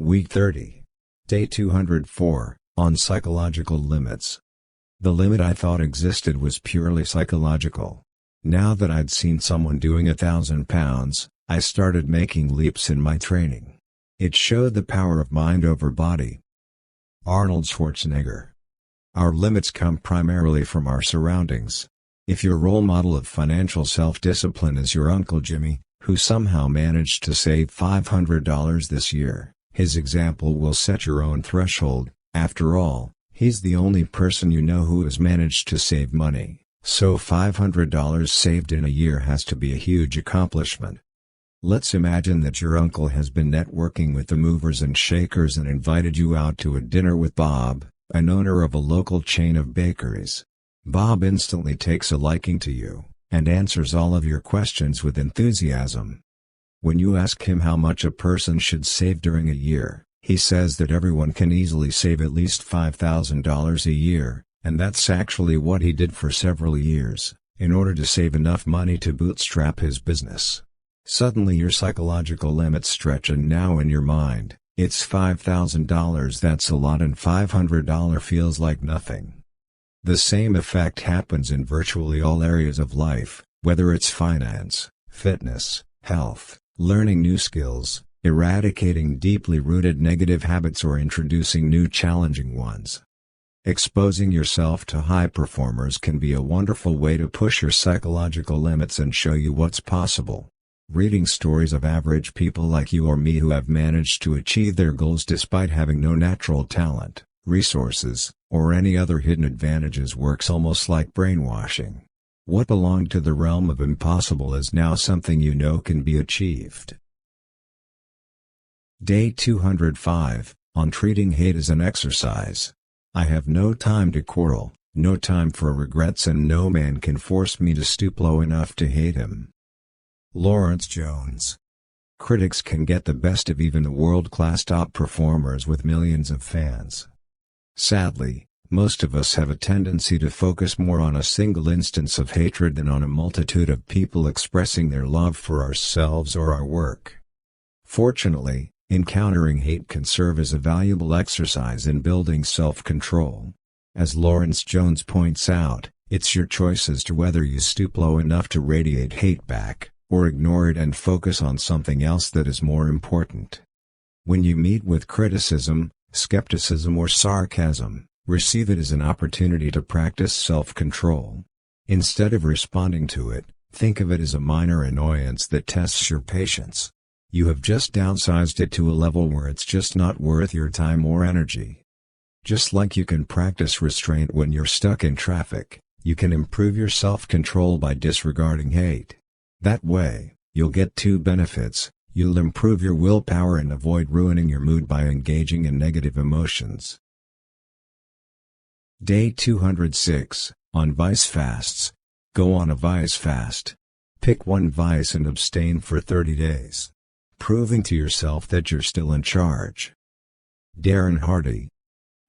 Week 30. Day 204, on psychological limits. The limit I thought existed was purely psychological. Now that I'd seen someone doing 1,000 pounds, I started making leaps in my training. It showed the power of mind over body. Arnold Schwarzenegger. Our limits come primarily from our surroundings. If your role model of financial self-discipline is your Uncle Jimmy, who somehow managed to save $500 this year, his example will set your own threshold. After all, he's the only person you know who has managed to save money, so $500 saved in a year has to be a huge accomplishment. Let's imagine that your uncle has been networking with the movers and shakers and invited you out to a dinner with Bob, an owner of a local chain of bakeries. Bob instantly takes a liking to you, and answers all of your questions with enthusiasm. When you ask him how much a person should save during a year, he says that everyone can easily save at least $5,000 a year, and that's actually what he did for several years, in order to save enough money to bootstrap his business. Suddenly your psychological limits stretch, and now in your mind, it's $5,000. That's a lot, and $500 feels like nothing. The same effect happens in virtually all areas of life, whether it's finance, fitness, health, learning new skills, eradicating deeply rooted negative habits, or introducing new challenging ones. Exposing yourself to high performers can be a wonderful way to push your psychological limits and show you what's possible. Reading stories of average people like you or me who have managed to achieve their goals despite having no natural talent, resources, or any other hidden advantages works almost like brainwashing. What belonged to the realm of impossible is now something you know can be achieved. Day 205, on treating hate as an exercise. I have no time to quarrel, no time for regrets, and no man can force me to stoop low enough to hate him. Lawrence Jones. Critics can get the best of even the world-class top performers with millions of fans. Sadly, most of us have a tendency to focus more on a single instance of hatred than on a multitude of people expressing their love for ourselves or our work. Fortunately, encountering hate can serve as a valuable exercise in building self-control. As Lawrence Jones points out, it's your choice as to whether you stoop low enough to radiate hate back, or ignore it and focus on something else that is more important. When you meet with criticism, skepticism, or sarcasm, receive it as an opportunity to practice self-control. Instead of responding to it, think of it as a minor annoyance that tests your patience. You have just downsized it to a level where it's just not worth your time or energy. Just like you can practice restraint when you're stuck in traffic, you can improve your self-control by disregarding hate. That way, you'll get two benefits: you'll improve your willpower and avoid ruining your mood by engaging in negative emotions. Day 206, on vice fasts. Go on a vice fast. Pick one vice and abstain for 30 days. Proving to yourself that you're still in charge. Darren Hardy.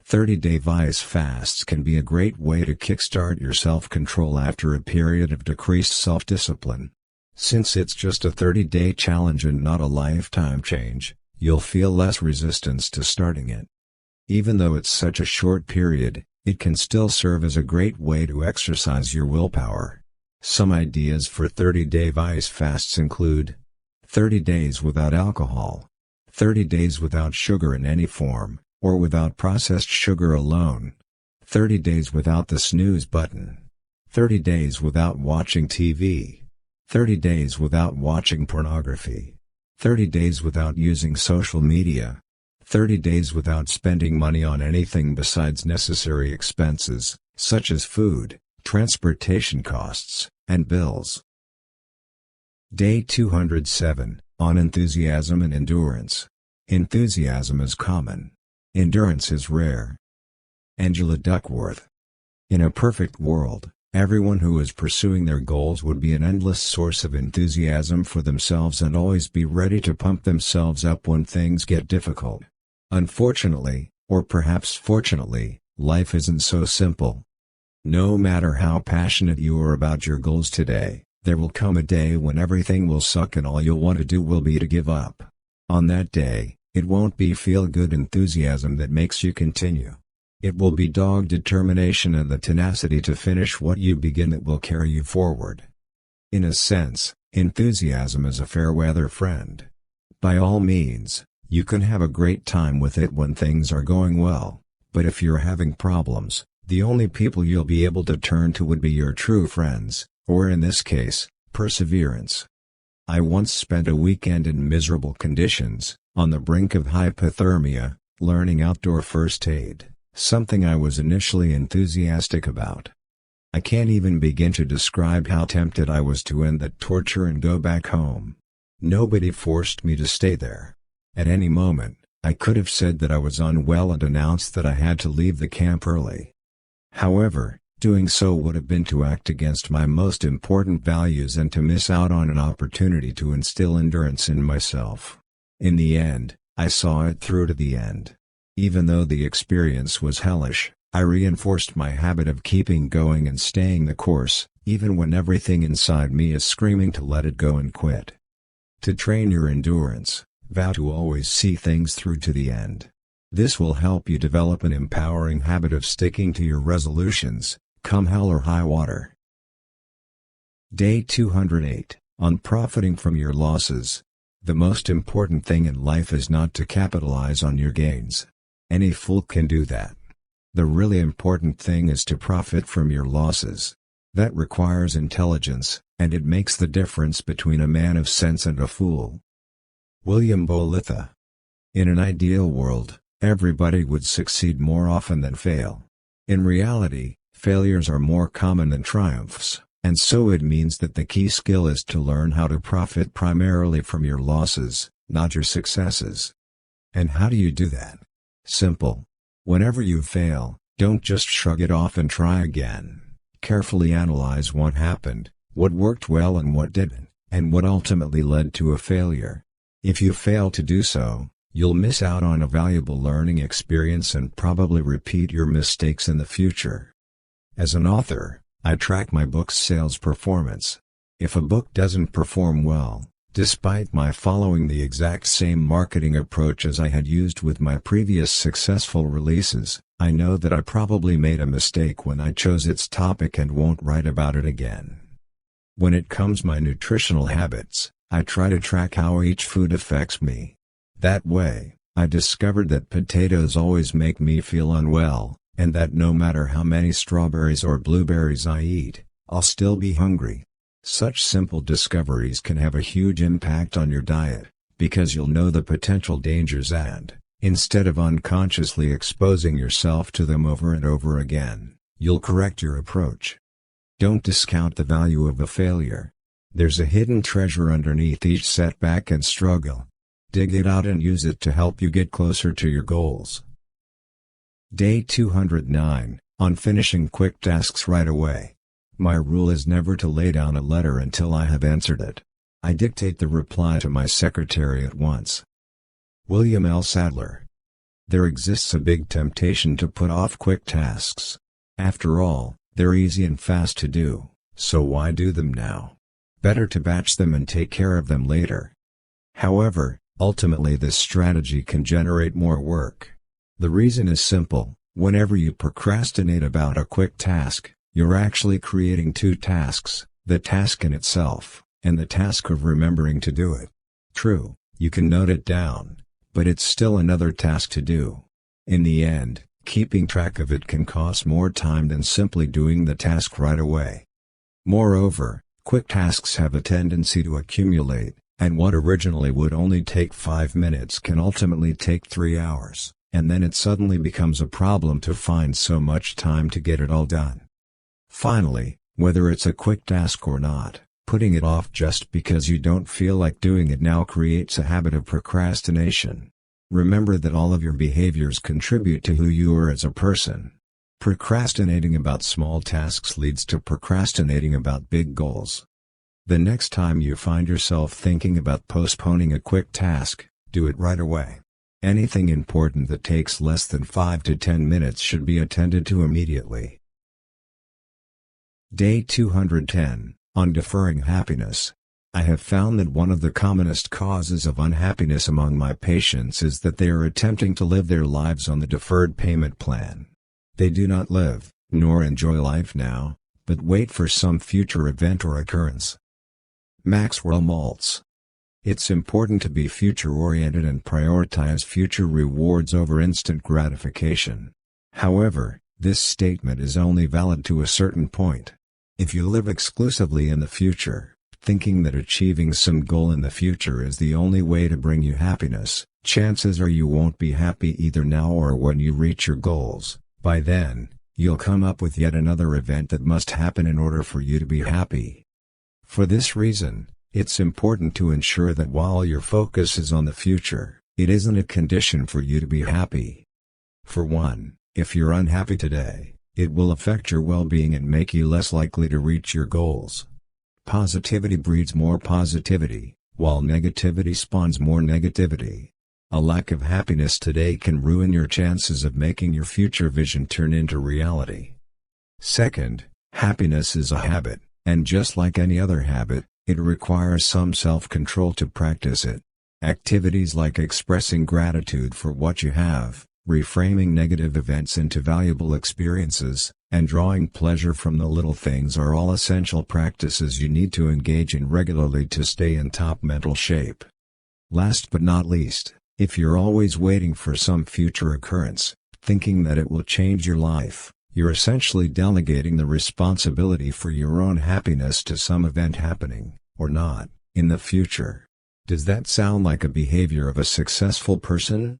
30-day vice fasts can be a great way to kickstart your self-control after a period of decreased self-discipline. Since it's just a 30-day challenge and not a lifetime change, you'll feel less resistance to starting it. Even though it's such a short period, it can still serve as a great way to exercise your willpower. Some ideas for 30-day vice fasts include: 30 days without alcohol, 30 days without sugar in any form, or without processed sugar alone, 30 days without the snooze button, 30 days without watching TV, 30 days without watching pornography, 30 days without using social media, 30 days without spending money on anything besides necessary expenses, such as food, transportation costs, and bills. Day 207, on enthusiasm and endurance. Enthusiasm is common. Endurance is rare. Angela Duckworth. In a perfect world, everyone who is pursuing their goals would be an endless source of enthusiasm for themselves and always be ready to pump themselves up when things get difficult. Unfortunately, or perhaps fortunately, life isn't so simple. No matter how passionate you are about your goals today, there will come a day when everything will suck and all you'll want to do will be to give up. On that day, It won't be feel-good enthusiasm that makes you continue. It will be dogged determination and the tenacity to finish what you begin that will carry you forward. In a sense, enthusiasm is a fair-weather friend. By all means, you can have a great time with it when things are going well, but if you're having problems, the only people you'll be able to turn to would be your true friends, or in this case, perseverance. I once spent a weekend in miserable conditions, on the brink of hypothermia, learning outdoor first aid, something I was initially enthusiastic about. I can't even begin to describe how tempted I was to end that torture and go back home. Nobody forced me to stay there. At any moment, I could have said that I was unwell and announced that I had to leave the camp early. However, doing so would have been to act against my most important values and to miss out on an opportunity to instill endurance in myself. In the end, I saw it through to the end. Even though the experience was hellish, I reinforced my habit of keeping going and staying the course, even when everything inside me is screaming to let it go and quit. To train your endurance, vow to always see things through to the end. This will help you develop an empowering habit of sticking to your resolutions, come hell or high water. Day 208, on profiting from your losses. The most important thing in life is not to capitalize on your gains. Any fool can do that. The really important thing is to profit from your losses. That requires intelligence, and it makes the difference between a man of sense and a fool. William Bolitho. In an ideal world, everybody would succeed more often than fail. In reality, failures are more common than triumphs, and so it means that the key skill is to learn how to profit primarily from your losses, not your successes. And how do you do that? Simple. Whenever you fail, don't just shrug it off and try again. Carefully analyze what happened, what worked well and what didn't, and what ultimately led to a failure. If you fail to do so, you'll miss out on a valuable learning experience and probably repeat your mistakes in the future. As an author, I track my book's sales performance. If a book doesn't perform well, despite my following the exact same marketing approach as I had used with my previous successful releases, I know that I probably made a mistake when I chose its topic and won't write about it again. When it comes to my nutritional habits, I try to track how each food affects me. That way, I discovered that potatoes always make me feel unwell, and that no matter how many strawberries or blueberries I eat, I'll still be hungry. Such simple discoveries can have a huge impact on your diet, because you'll know the potential dangers and, instead of unconsciously exposing yourself to them over and over again, you'll correct your approach. Don't discount the value of a failure. There's a hidden treasure underneath each setback and struggle. Dig it out and use it to help you get closer to your goals. Day 209, on finishing quick tasks right away. My rule is never to lay down a letter until I have answered it. I dictate the reply to my secretary at once. William L. Sadler. There exists a big temptation to put off quick tasks. After all, they're easy and fast to do, so why do them now? Better to batch them and take care of them later. However, ultimately this strategy can generate more work. The reason is simple: whenever you procrastinate about a quick task, you're actually creating two tasks, the task in itself, and the task of remembering to do it. True, you can note it down, but it's still another task to do. In the end, keeping track of it can cost more time than simply doing the task right away. Moreover, quick tasks have a tendency to accumulate, and what originally would only take 5 minutes can ultimately take 3 hours, and then it suddenly becomes a problem to find so much time to get it all done. Finally, whether it's a quick task or not, putting it off just because you don't feel like doing it now creates a habit of procrastination. Remember that all of your behaviors contribute to who you are as a person. Procrastinating about small tasks leads to procrastinating about big goals. The next time you find yourself thinking about postponing a quick task, do it right away. Anything important that takes less than 5 to 10 minutes should be attended to immediately. Day 210, on deferring happiness. I have found that one of the commonest causes of unhappiness among my patients is that they are attempting to live their lives on the deferred payment plan. They do not live, nor enjoy life now, but wait for some future event or occurrence. Maxwell Maltz. It's important to be future-oriented and prioritize future rewards over instant gratification. However, this statement is only valid to a certain point. If you live exclusively in the future, thinking that achieving some goal in the future is the only way to bring you happiness, chances are you won't be happy either now or when you reach your goals. By then, you'll come up with yet another event that must happen in order for you to be happy. For this reason, it's important to ensure that while your focus is on the future, it isn't a condition for you to be happy. For one, if you're unhappy today, it will affect your well-being and make you less likely to reach your goals. Positivity breeds more positivity, while negativity spawns more negativity. A lack of happiness today can ruin your chances of making your future vision turn into reality. Second, happiness is a habit, and just like any other habit, it requires some self-control to practice it. Activities like expressing gratitude for what you have, reframing negative events into valuable experiences, and drawing pleasure from the little things are all essential practices you need to engage in regularly to stay in top mental shape. Last but not least, if you're always waiting for some future occurrence, thinking that it will change your life, you're essentially delegating the responsibility for your own happiness to some event happening, or not, in the future. Does that sound like a behavior of a successful person?